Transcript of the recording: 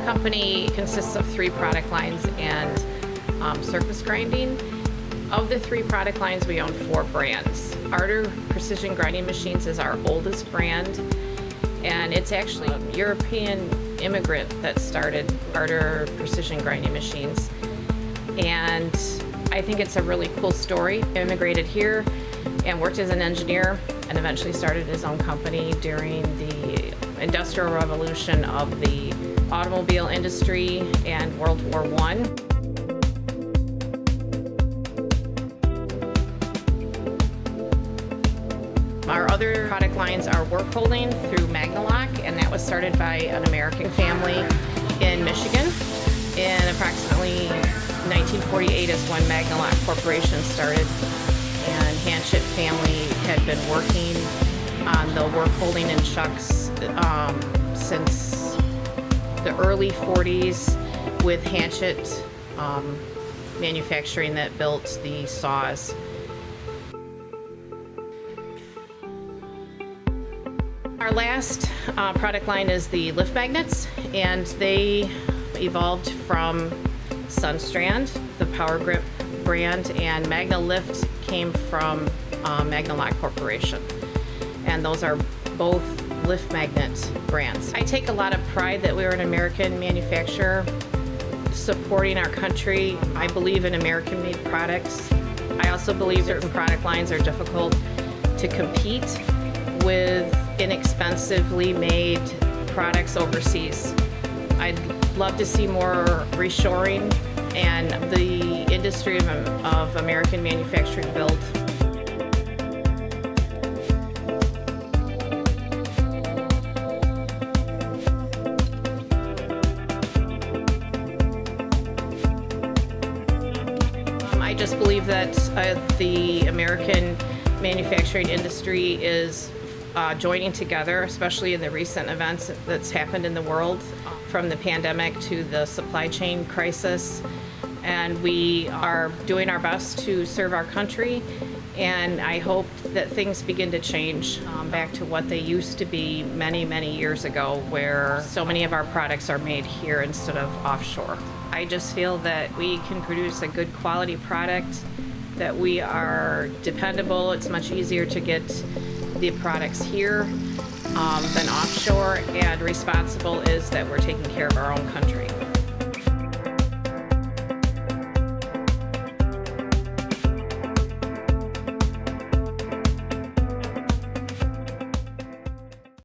company consists of 3 product lines and surface grinding. Of the 3 product lines, we own 4 brands. Arter Precision Grinding Machines is our oldest brand, and it's actually a European immigrant that started Arter Precision Grinding Machines. And I think it's a really cool story. He immigrated here and worked as an engineer and eventually started his own company during the Industrial Revolution of the automobile industry and World War I. Our other product lines are work holding through Magna-Lock, and that was started by an American family in Michigan. In approximately 1948 is when Magna-Lock Corporation started, and Hanchett family had been working on the work holding and chucks since the early 40s with Hanchett manufacturing that built the saws. Our last product line is the lift magnets, and they evolved from Sunstrand, the Power Grip brand, and Magna Lift came from Magna-Lock Corporation. And those are both lift magnet brands. I take a lot of pride that we're an American manufacturer supporting our country. I believe in American-made products. I also believe certain product lines are difficult to compete with inexpensively made products overseas. I'd love to see more reshoring and the industry of American manufacturing build. I just believe that the American manufacturing industry is joining together, especially in the recent events that's happened in the world, from the pandemic to the supply chain crisis. And we are doing our best to serve our country, and I hope that things begin to change back to what they used to be many, many years ago, where so many of our products are made here instead of offshore. I just feel that we can produce a good quality product, that we are dependable. It's much easier to get the products here than offshore, and responsible is that we're taking care of our own country.